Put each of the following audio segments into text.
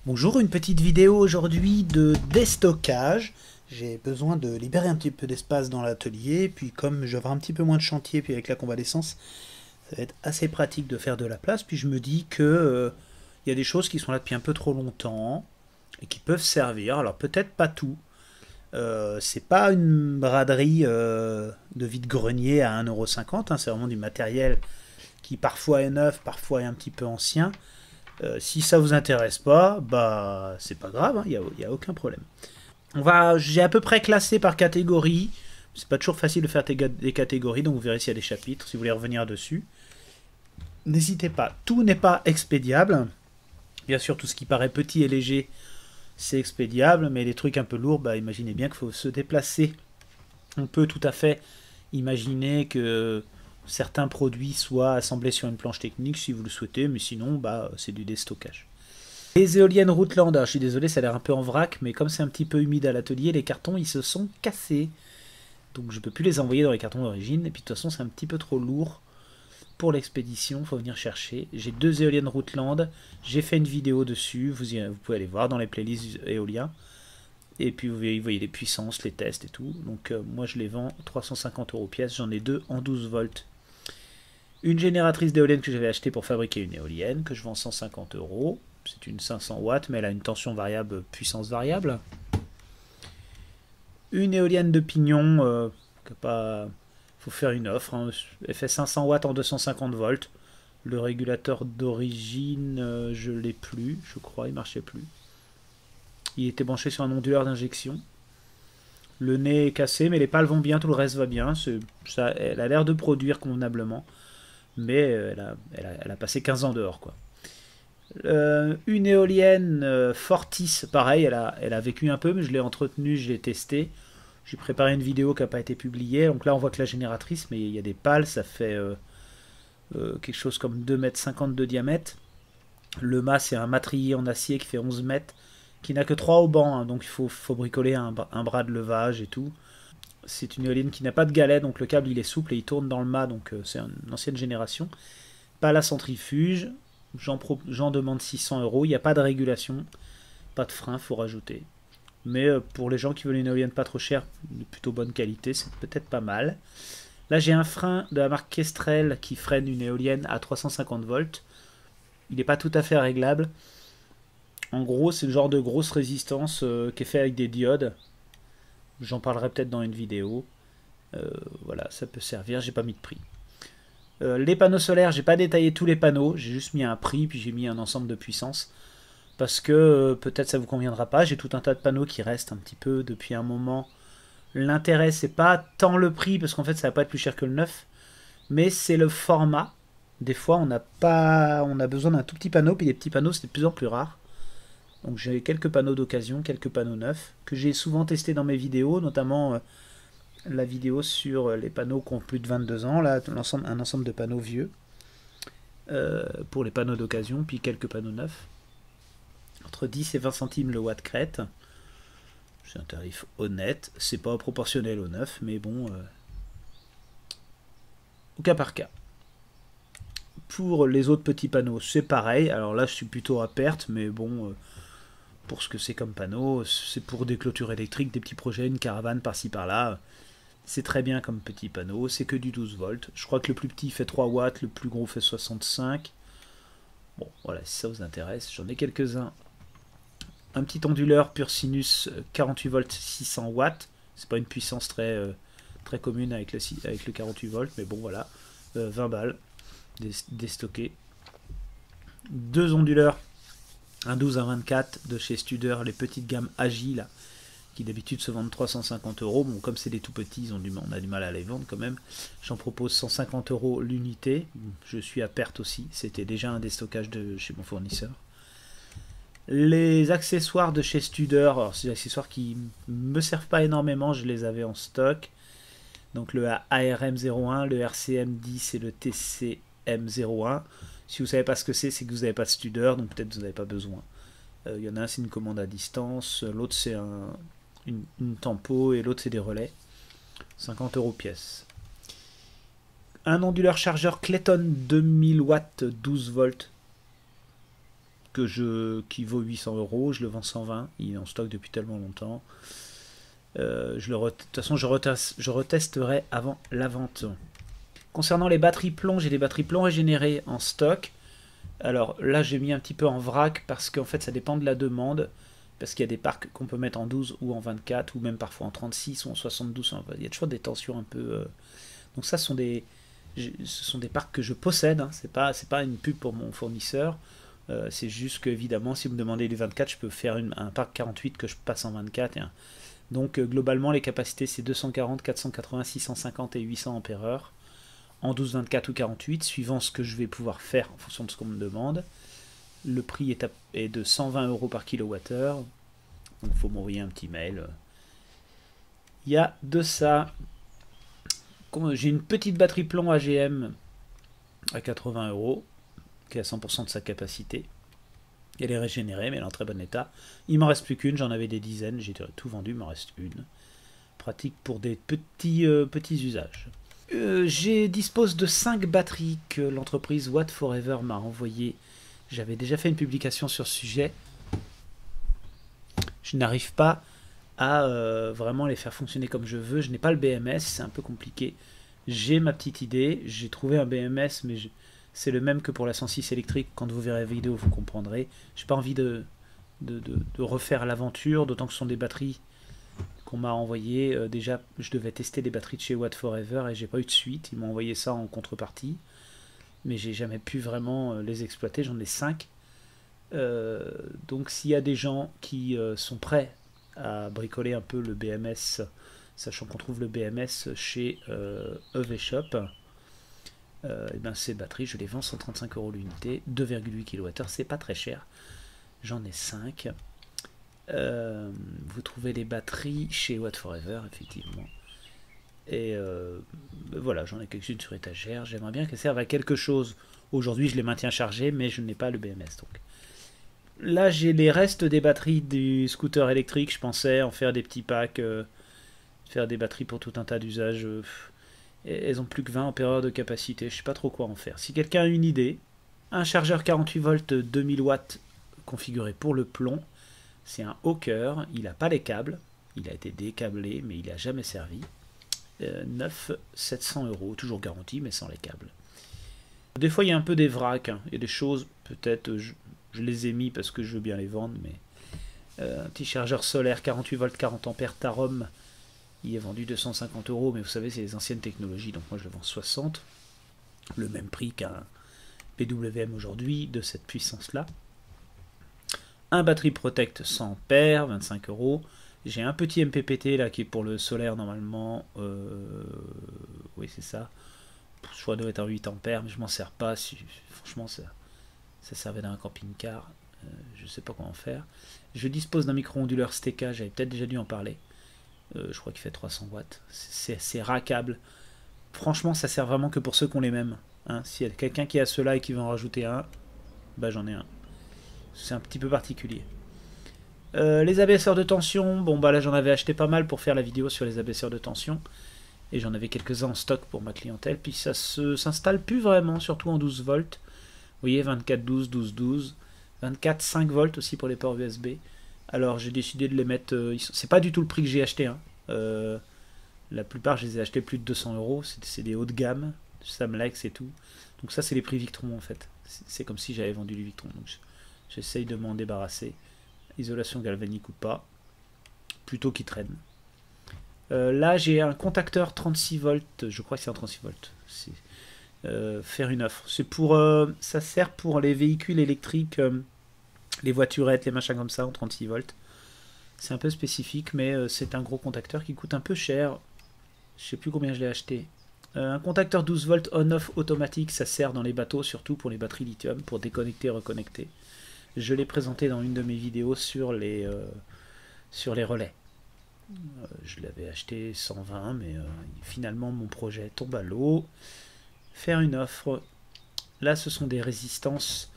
Bonjour, une petite vidéo aujourd'hui de déstockage. J'ai besoin de libérer un petit peu d'espace dans l'atelier, puis comme je vais avoir un petit peu moins de chantier, puis avec la convalescence, ça va être assez pratique de faire de la place. Puis je me dis que il y a des choses qui sont là depuis un peu trop longtemps et qui peuvent servir. Alors peut-être pas tout. C'est pas une braderie de vide-grenier à 1,50 €, hein, c'est vraiment du matériel qui parfois est neuf, parfois est un petit peu ancien. Si ça vous intéresse pas, bah c'est pas grave, il y a aucun problème. J'ai à peu près classé par catégorie. C'est pas toujours facile de faire des catégories, donc vous verrez s'il y a des chapitres, si vous voulez revenir dessus. N'hésitez pas, tout n'est pas expédiable. Bien sûr, tout ce qui paraît petit et léger, c'est expédiable, mais les trucs un peu lourds, bah imaginez bien qu'il faut se déplacer. On peut tout à fait imaginer que certains produits soient assemblés sur une planche technique si vous le souhaitez, mais sinon, bah c'est du déstockage. Les éoliennes Rootland, je suis désolé, ça a l'air un peu en vrac, mais comme c'est un petit peu humide à l'atelier, les cartons ils se sont cassés. Donc je peux plus les envoyer dans les cartons d'origine, et puis de toute façon c'est un petit peu trop lourd pour l'expédition, il faut venir chercher. J'ai deux éoliennes Rootland, j'ai fait une vidéo dessus, vous pouvez aller voir dans les playlists éoliens. Et puis vous voyez les puissances, les tests et tout. Donc moi je les vends 350 € pièce, j'en ai deux en 12 volts. Une génératrice d'éolienne que j'avais achetée pour fabriquer une éolienne, que je vends 150 €. C'est une 500 watts, mais elle a une tension variable, puissance variable. Une éolienne de pignon, faut faire une offre. Hein. Elle fait 500 watts en 250 volts. Le régulateur d'origine, je l'ai plus, je crois, il marchait plus. Il était branché sur un onduleur d'injection. Le nez est cassé, mais les pales vont bien, tout le reste va bien. Elle a l'air de produire convenablement, mais elle a passé 15 ans dehors, quoi. Une éolienne Fortis, pareil, elle a vécu un peu, mais je l'ai entretenue, je l'ai testée. J'ai préparé une vidéo qui n'a pas été publiée. Donc là, on voit que la génératrice, mais il y a des pales, ça fait quelque chose comme 2,50 m de diamètre. Le mât, c'est un matrier en acier qui fait 11 mètres, qui n'a que 3 haubans, hein, donc il faut bricoler un bras de levage et tout. C'est une éolienne qui n'a pas de galet, donc le câble il est souple et il tourne dans le mât, donc c'est une ancienne génération. Pas la centrifuge, j'en demande 600 €, il n'y a pas de régulation, pas de frein, faut rajouter. Mais pour les gens qui veulent une éolienne pas trop chère, de plutôt bonne qualité, c'est peut-être pas mal. Là j'ai un frein de la marque Kestrel qui freine une éolienne à 350 volts. Il n'est pas tout à fait réglable. En gros, c'est le genre de grosse résistance qui est fait avec des diodes. J'en parlerai peut-être dans une vidéo. Voilà, ça peut servir, j'ai pas mis de prix. Les panneaux solaires, j'ai pas détaillé tous les panneaux, j'ai juste mis un prix, puis j'ai mis un ensemble de puissance. Parce que peut-être ça vous conviendra pas, j'ai tout un tas de panneaux qui restent un petit peu depuis un moment. L'intérêt, c'est pas tant le prix, parce qu'en fait ça va pas être plus cher que le neuf, mais c'est le format. Des fois, on a besoin d'un tout petit panneau, puis les petits panneaux, c'est de plus en plus rare. Donc j'ai quelques panneaux d'occasion, quelques panneaux neufs, que j'ai souvent testés dans mes vidéos, notamment la vidéo sur les panneaux qui ont plus de 22 ans, là, un ensemble de panneaux vieux, pour les panneaux d'occasion, puis quelques panneaux neufs. Entre 10 et 20 centimes le watt crête. C'est un tarif honnête, c'est pas proportionnel au neuf, mais bon, au cas par cas. Pour les autres petits panneaux, c'est pareil. Alors là, je suis plutôt à perte, mais bon, pour ce que c'est comme panneau, c'est pour des clôtures électriques, des petits projets, une caravane par-ci par-là. C'est très bien comme petit panneau, c'est que du 12 volts. Je crois que le plus petit fait 3 watts, le plus gros fait 65. Bon, voilà, si ça vous intéresse, j'en ai quelques-uns. Un petit onduleur pur sinus 48 volts 600 watts. C'est pas une puissance très commune avec le 48 volts, mais bon voilà, 20 balles déstocké. Deux onduleurs, un 12 à 24 de chez Studer, les petites gammes Agi là, qui d'habitude se vendent 350 €. Bon, comme c'est des tout petits, on a du mal à les vendre quand même. J'en propose 150 € l'unité. Je suis à perte aussi. C'était déjà un déstockage de chez mon fournisseur. Les accessoires de chez Studer, alors c'est des accessoires qui me servent pas énormément, je les avais en stock. Donc le ARM01, le RCM10 et le TCM01. Si vous savez pas ce que c'est que vous n'avez pas de Studer, donc peut-être vous n'avez pas besoin. Il y en a un c'est une commande à distance, l'autre c'est une tempo et l'autre c'est des relais. 50 € pièce. Un onduleur chargeur Clayton 2000 watts 12 volts. qui vaut 800 euros, je le vends 120, il est en stock depuis tellement longtemps. De toute façon, je retesterai avant la vente. Concernant les batteries plomb, j'ai des batteries plomb régénérées en stock. Alors là, j'ai mis un petit peu en vrac parce qu'en fait, ça dépend de la demande. Parce qu'il y a des parcs qu'on peut mettre en 12 ou en 24, ou même parfois en 36 ou en 72. Il y a toujours des tensions un peu. Donc ça, ce sont des parcs que je possède. Hein. C'est pas une pub pour mon fournisseur. C'est juste qu'évidemment, si vous me demandez du 24, je peux faire un parc 48 que je passe en 24. Donc globalement, les capacités, c'est 240, 480, 650 et 800 ampères-heure. En 12, 24 ou 48, suivant ce que je vais pouvoir faire en fonction de ce qu'on me demande. Le prix est de 120 euros par kilowattheure. Donc il faut m'envoyer un petit mail. Il y a de ça. J'ai une petite batterie plomb AGM à 80 euros, qui est à 100% de sa capacité. Elle est régénérée, mais elle est en très bon état. Il m'en reste plus qu'une, j'en avais des dizaines, j'ai tout vendu, il m'en reste une. Pratique pour des petits usages. Dispose de 5 batteries que l'entreprise Watt Forever m'a envoyées. J'avais déjà fait une publication sur ce sujet. Je n'arrive pas à vraiment les faire fonctionner comme je veux. Je n'ai pas le BMS, c'est un peu compliqué. J'ai ma petite idée, j'ai trouvé un BMS, mais c'est le même que pour la 106 électrique. Quand vous verrez la vidéo, vous comprendrez. J'ai pas envie de refaire l'aventure, d'autant que ce sont des batteries qu'on m'a envoyées. Déjà, je devais tester des batteries de chez Watt Forever et j'ai pas eu de suite. Ils m'ont envoyé ça en contrepartie, mais j'ai jamais pu vraiment les exploiter. J'en ai 5. Donc s'il y a des gens qui sont prêts à bricoler un peu le BMS, sachant qu'on trouve le BMS chez EV Shop, et ben ces batteries, je les vends 135 euros l'unité, 2,8 kWh, c'est pas très cher. J'en ai 5. Vous trouvez les batteries chez Watt Forever, effectivement. Et voilà, j'en ai quelques-unes sur étagère. J'aimerais bien qu'elles servent à quelque chose. Aujourd'hui, je les maintiens chargées, mais je n'ai pas le BMS. Donc là, j'ai les restes des batteries du scooter électrique. Je pensais en faire des petits packs, faire des batteries pour tout un tas d'usages. Elles ont plus que 20 ampères de capacité. Je sais pas trop quoi en faire. Si quelqu'un a une idée, un chargeur 48 volts 2000 watts configuré pour le plomb. C'est un Hawker. Il n'a pas les câbles. Il a été décâblé, mais il n'a jamais servi. 700 euros, toujours garanti, mais sans les câbles. Des fois, il y a un peu des vracs. Hein. Il y a des choses, peut-être, je les ai mis parce que je veux bien les vendre, mais un petit chargeur solaire 48 volts 40 ampères Tarom, il est vendu 250 euros, mais vous savez, c'est les anciennes technologies, donc moi je le vends 60, le même prix qu'un PWM aujourd'hui de cette puissance-là. Un batterie Protect 100 ampères, 25 euros. J'ai un petit MPPT là qui est pour le solaire normalement. Oui, c'est ça. Je crois que doit être en 8 ampères, mais je m'en sers pas. Franchement, ça servait dans un camping-car. Je sais pas comment faire. Je dispose d'un micro-onduleur Steka, j'avais peut-être déjà dû en parler. Je crois qu'il fait 300 watts. C'est rackable. Franchement, ça sert vraiment que pour ceux qui ont les mêmes. Hein. S'il y a quelqu'un qui a ceux-là et qui veut en rajouter un, bah j'en ai un. C'est un petit peu particulier. Les abaisseurs de tension, bon bah là j'en avais acheté pas mal pour faire la vidéo sur les abaisseurs de tension. Et j'en avais quelques-uns en stock pour ma clientèle. Puis ça s'installe plus vraiment, surtout en 12 volts. Vous voyez, 24, 12, 12, 12. 24, 5 volts aussi pour les ports USB. Alors j'ai décidé de les mettre... c'est pas du tout le prix que j'ai acheté. Hein. La plupart, je les ai achetés plus de 200 euros. C'est des hauts de gamme, Samlex et tout. Donc ça, c'est les prix Victron en fait. C'est comme si j'avais vendu du Victron. Donc j'essaye de m'en débarrasser. Isolation galvanique ou pas. Plutôt qu'il traîne. Là, j'ai un contacteur 36 volts. Je crois que c'est un 36 volts. Faire une offre. C'est pour, ça sert pour les véhicules électriques, les voiturettes, les machins comme ça en 36 volts. C'est un peu spécifique, mais c'est un gros contacteur qui coûte un peu cher. Je sais plus combien je l'ai acheté. Un contacteur 12 volts on-off automatique, ça sert dans les bateaux, surtout pour les batteries lithium, pour déconnecter et reconnecter. Je l'ai présenté dans une de mes vidéos sur les relais. Je l'avais acheté 120, mais finalement mon projet tombe à l'eau. Faire une offre. Là, ce sont des résistances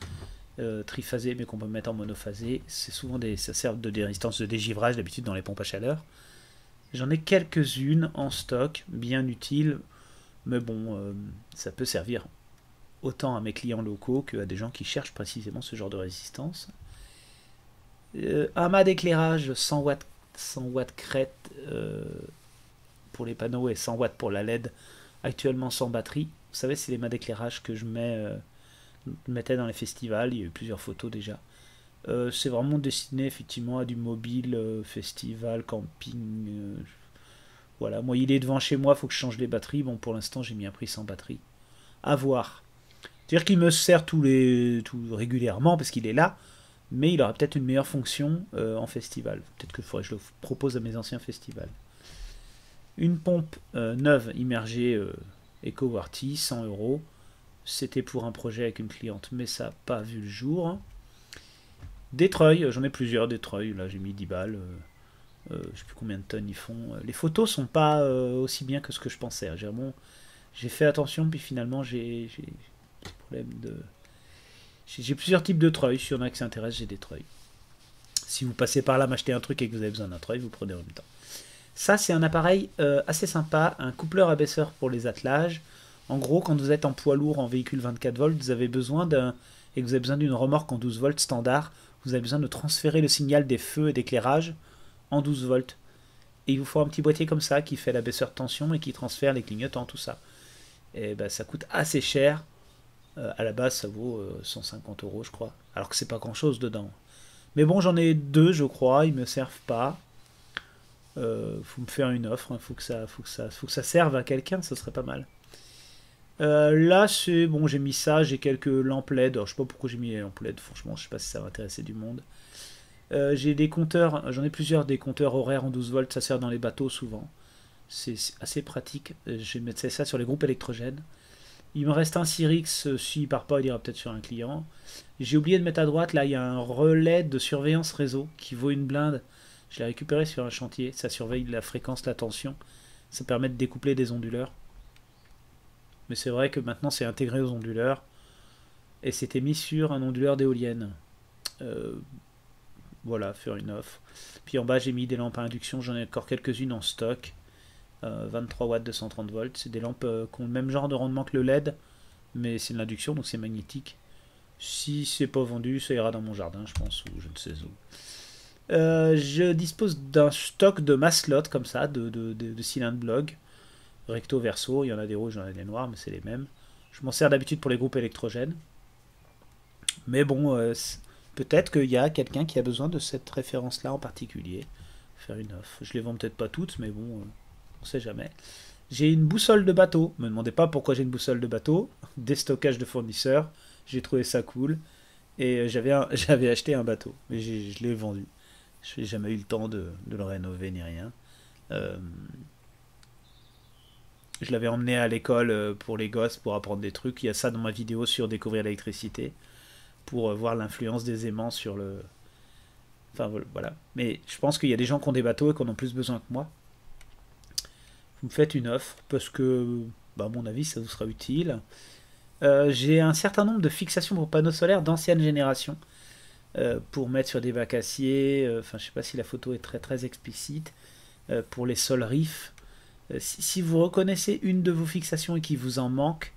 triphasées, mais qu'on peut mettre en monophasé. C'est souvent ça sert des résistances de dégivrage d'habitude dans les pompes à chaleur. J'en ai quelques-unes en stock, bien utiles, mais bon, ça peut servir autant à mes clients locaux qu'à des gens qui cherchent précisément ce genre de résistance. Un mât d'éclairage 100 watts crête pour les panneaux et 100 watts pour la LED, actuellement sans batterie. Vous savez, c'est les mâts d'éclairage que je mettais dans les festivals, il y a eu plusieurs photos déjà. C'est vraiment destiné effectivement à du mobile, festival, camping. Voilà, moi il est devant chez moi, il faut que je change les batteries. Bon, pour l'instant j'ai mis un prix sans batterie. À voir. C'est-à-dire qu'il me sert régulièrement parce qu'il est là, mais il aura peut-être une meilleure fonction en festival. Peut-être que faudrait que je le propose à mes anciens festivals. Une pompe neuve immergée EcoWarty, 100 euros. C'était pour un projet avec une cliente, mais ça n'a pas vu le jour. Des treuils, j'en ai plusieurs des treuils, là j'ai mis 10 balles. Je ne sais plus combien de tonnes ils font. Les photos sont pas aussi bien que ce que je pensais. J'ai fait attention, puis finalement j'ai des problèmes de. J'ai plusieurs types de treuils. Si y en a qui s'intéressent, j'ai des treuils. Si vous passez par là m'acheter un truc et que vous avez besoin d'un treuil, vous prenez en même temps. Ça, c'est un appareil assez sympa, un coupleur abaisseur pour les attelages. En gros, quand vous êtes en poids lourd, en véhicule 24 volts, vous avez besoin et que vous avez besoin d'une remorque en 12 volts standard, vous avez besoin de transférer le signal des feux et d'éclairage en 12 volts. Et il vous faut un petit boîtier comme ça qui fait l'abaisseur de tension et qui transfère les clignotants, tout ça. Et ben, ça coûte assez cher. À la base, ça vaut 150 euros, je crois. Alors que c'est pas grand chose dedans. Mais bon, j'en ai deux, je crois. Ils me servent pas. Faut me faire une offre. Faut que ça serve à quelqu'un. Ça serait pas mal. Là, c'est bon. J'ai mis ça. J'ai quelques lampes LED. Alors, je sais pas pourquoi j'ai mis les lampes LED. Franchement, je sais pas si ça va intéresser du monde. J'ai des compteurs. J'en ai plusieurs des compteurs horaires en 12 volts. Ça sert dans les bateaux souvent. C'est assez pratique. Je vais mettre ça sur les groupes électrogènes. Il me reste un Cyrix, s'il part pas, il ira peut-être sur un client. J'ai oublié de mettre à droite, là, il y a un relais de surveillance réseau qui vaut une blinde. Je l'ai récupéré sur un chantier, ça surveille la fréquence, la tension. Ça permet de découpler des onduleurs. Mais c'est vrai que maintenant c'est intégré aux onduleurs. Et c'était mis sur un onduleur d'éolienne. Voilà, faire une offre. Puis en bas j'ai mis des lampes à induction, j'en ai encore quelques-unes en stock. 23 watts de 130 volts. C'est des lampes qui ont le même genre de rendement que le LED, mais c'est de l'induction, donc c'est magnétique. Si c'est pas vendu, ça ira dans mon jardin, je pense, ou je ne sais où. Je dispose d'un stock de maslots comme ça, de cylindres blog, recto verso. Il y en a des rouges, il y en a des noirs, mais c'est les mêmes. Je m'en sers d'habitude pour les groupes électrogènes. Mais bon, peut-être qu'il y a quelqu'un qui a besoin de cette référence-là en particulier. Faire une offre. Je les vends peut-être pas toutes, mais bon. On sait jamais. J'ai une boussole de bateau. Ne me demandez pas pourquoi j'ai une boussole de bateau. Déstockage de fournisseurs. J'ai trouvé ça cool. Et j'avais acheté un bateau. Mais je l'ai vendu. Je n'ai jamais eu le temps de le rénover ni rien. Je l'avais emmené à l'école pour les gosses pour apprendre des trucs. Il y a ça dans ma vidéo sur découvrir l'électricité. Pour voir l'influence des aimants sur le. Enfin voilà. Mais je pense qu'il y a des gens qui ont des bateaux et qui en ont plus besoin que moi. Vous me faites une offre parce que, bah, à mon avis, ça vous sera utile. J'ai un certain nombre de fixations pour panneaux solaires d'ancienne génération pour mettre sur des vacassiers. Enfin, je sais pas si la photo est très très explicite. Pour les sol reefs. Si vous reconnaissez une de vos fixations et qu'il vous en manque,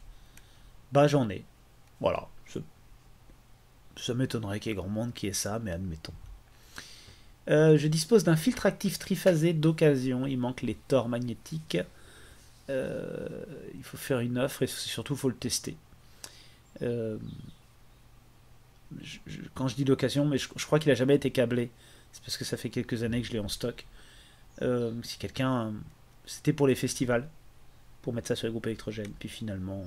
bah j'en ai. Voilà. Ça m'étonnerait qu'il y ait grand monde qui ait ça, mais admettons. Je dispose d'un filtre actif triphasé d'occasion. Il manque les tors magnétiques. Il faut faire une offre et surtout il faut le tester. Quand je dis d'occasion, mais je crois qu'il n'a jamais été câblé. C'est parce que ça fait quelques années que je l'ai en stock. Si quelqu'un. C'était pour les festivals. Pour mettre ça sur les groupes électrogènes. Puis finalement.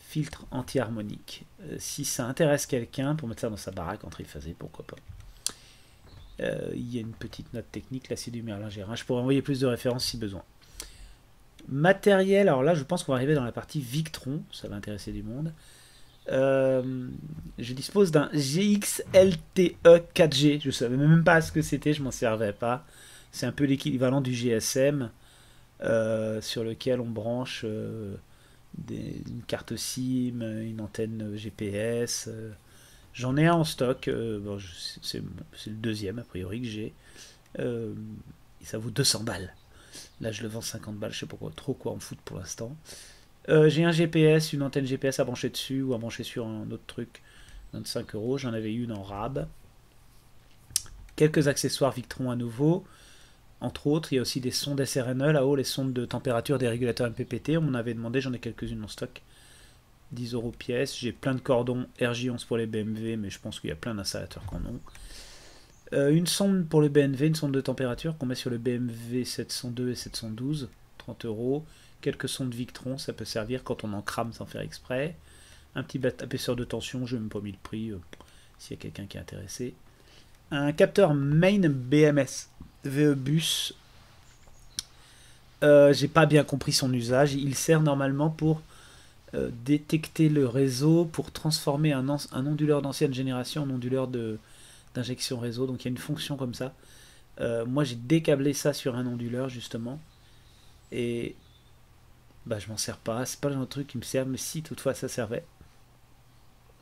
Filtre anti-harmonique. Si ça intéresse quelqu'un, pour mettre ça dans sa baraque en triphasé, pourquoi pas. Il y a une petite note technique, là c'est du Merlin Gérin. Je pourrais envoyer plus de références si besoin. Matériel, alors là je pense qu'on va arriver dans la partie Victron, ça va intéresser du monde. Je dispose d'un GXLTE 4G, je savais même pas ce que c'était, je m'en servais pas. C'est un peu l'équivalent du GSM sur lequel on branche une carte SIM, une antenne GPS. J'en ai un en stock, bon, c'est le deuxième a priori que j'ai. Et ça vaut 200 balles. Là je le vends 50 balles, je sais pas trop quoi en foutre pour l'instant. J'ai un GPS, une antenne GPS à brancher dessus ou à brancher sur un autre truc. 25 euros, j'en avais une en rab. Quelques accessoires Victron à nouveau. Entre autres, il y a aussi des sondes SRNE là-haut, les sondes de température des régulateurs MPPT. On m'en avait demandé, j'en ai quelques-unes en stock. 10 euros pièce. J'ai plein de cordons RJ11 pour les BMW, mais je pense qu'il y a plein d'installateurs qui en ont. Une sonde pour le BMW, une sonde de température qu'on met sur le BMW 702 et 712, 30 euros. Quelques sondes Victron, ça peut servir quand on en crame sans faire exprès. Un petit apaisseur de tension, je n'ai même pas mis le prix, s'il y a quelqu'un qui est intéressé. Un capteur main BMS VE bus. J'ai pas bien compris son usage. Il sert normalement pour détecter le réseau, pour transformer un onduleur d'ancienne génération en onduleur d'injection réseau. Donc il y a une fonction comme ça. Moi j'ai décablé ça sur un onduleur justement. Et bah je m'en sers pas. C'est pas le genre de truc qui me sert, mais si toutefois ça servait,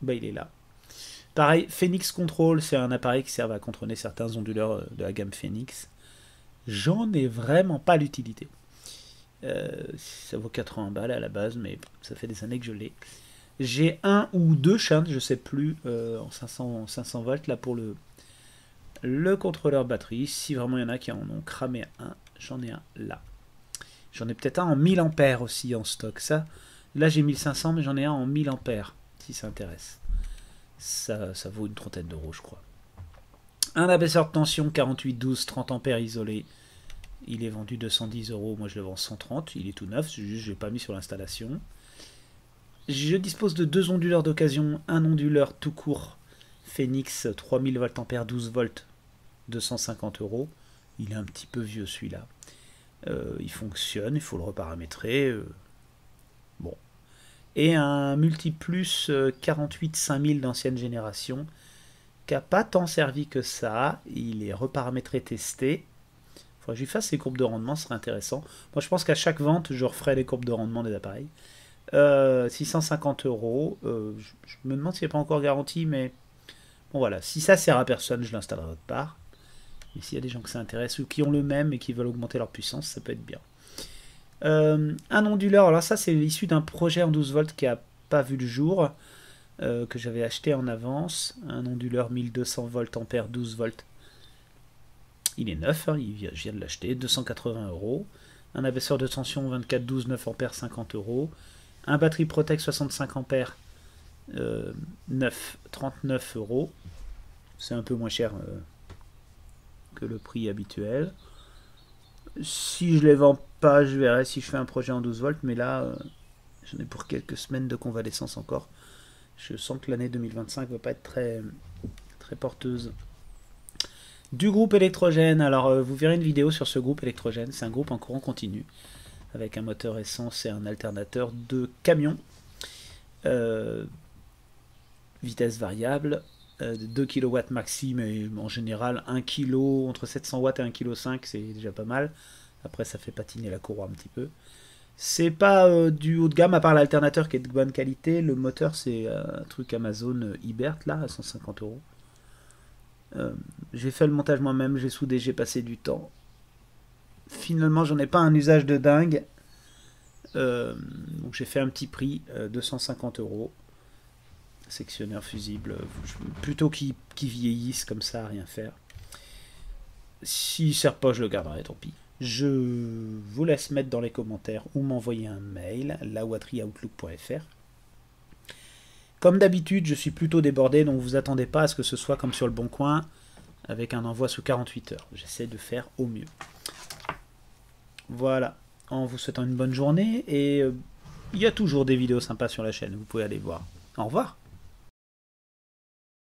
bah il est là. Pareil, Phoenix Control, c'est un appareil qui sert à contrôler certains onduleurs de la gamme Phoenix. J'en ai vraiment pas l'utilité. Ça vaut 80 balles à la base, mais ça fait des années que je l'ai. J'ai un ou deux shunts, je sais plus, en 500 volts là pour le contrôleur batterie. Si vraiment il y en a qui en ont cramé un, j'en ai un là. J'en ai peut-être un en 1000 ampères aussi en stock. Ça, là j'ai 1500, mais j'en ai un en 1000 ampères si ça intéresse. Ça vaut une trentaine d'euros, je crois. Un abaisseur de tension 48 12 30 ampères isolé. Il est vendu 210 euros. Moi, je le vends 130. Il est tout neuf. C'est juste, je l'ai pas mis sur l'installation. Je dispose de deux onduleurs d'occasion. Un onduleur tout court Phoenix 3000 volts ampères 12 volts, 250 euros. Il est un petit peu vieux celui-là. Il fonctionne. Il faut le reparamétrer. Bon. Et un Multiplus 48 5000 d'ancienne génération qui n'a pas tant servi que ça. Il est reparamétré, testé. Il faudrait que je lui fasse ses courbes de rendement, ce serait intéressant. Moi, je pense qu'à chaque vente, je referai les courbes de rendement des appareils. 650 euros. Je me demande s'il n'est pas encore garanti, mais bon, voilà. Si ça sert à personne, je l'installerai autre part. Et s'il y a des gens que ça intéresse ou qui ont le même et qui veulent augmenter leur puissance, ça peut être bien. Un onduleur, alors ça, c'est issu d'un projet en 12 volts qui n'a pas vu le jour, que j'avais acheté en avance. Un onduleur 1200 volts ampères 12 volts. Il est neuf, hein, je viens de l'acheter, 280 euros. Un abaisseur de tension 24-12 9 ampères 50 euros. Un batterie Protect 65 ampères 39 euros. C'est un peu moins cher que le prix habituel. Si je les vends pas, je verrai si je fais un projet en 12 volts, mais là, j'en ai pour quelques semaines de convalescence encore. Je sens que l'année 2025 va pas être très porteuse. Du groupe électrogène, alors vous verrez une vidéo sur ce groupe électrogène, c'est un groupe en courant continu, avec un moteur essence et un alternateur de camion, vitesse variable, 2 kW maxi, mais en général 1 kg, entre 700 watts et 1,5 kg, c'est déjà pas mal. Après ça fait patiner la courroie un petit peu. C'est pas du haut de gamme, à part l'alternateur qui est de bonne qualité. Le moteur c'est un truc Amazon Ibert là, à 150 euros. J'ai fait le montage moi-même, j'ai soudé, j'ai passé du temps. Finalement, j'en ai pas un usage de dingue. Donc j'ai fait un petit prix, 250 euros. Sectionneur fusible, plutôt qu'il vieillisse comme ça, à rien faire. S'il ne sert pas, je le garderai, tant pis. Je vous laisse mettre dans les commentaires ou m'envoyer un mail, lawatterie@outlook.fr. Comme d'habitude, je suis plutôt débordé, donc vous attendez pas à ce que ce soit comme sur le Bon Coin, avec un envoi sous 48 heures. J'essaie de faire au mieux. Voilà, en vous souhaitant une bonne journée, et il y a toujours des vidéos sympas sur la chaîne, vous pouvez aller voir. Au revoir.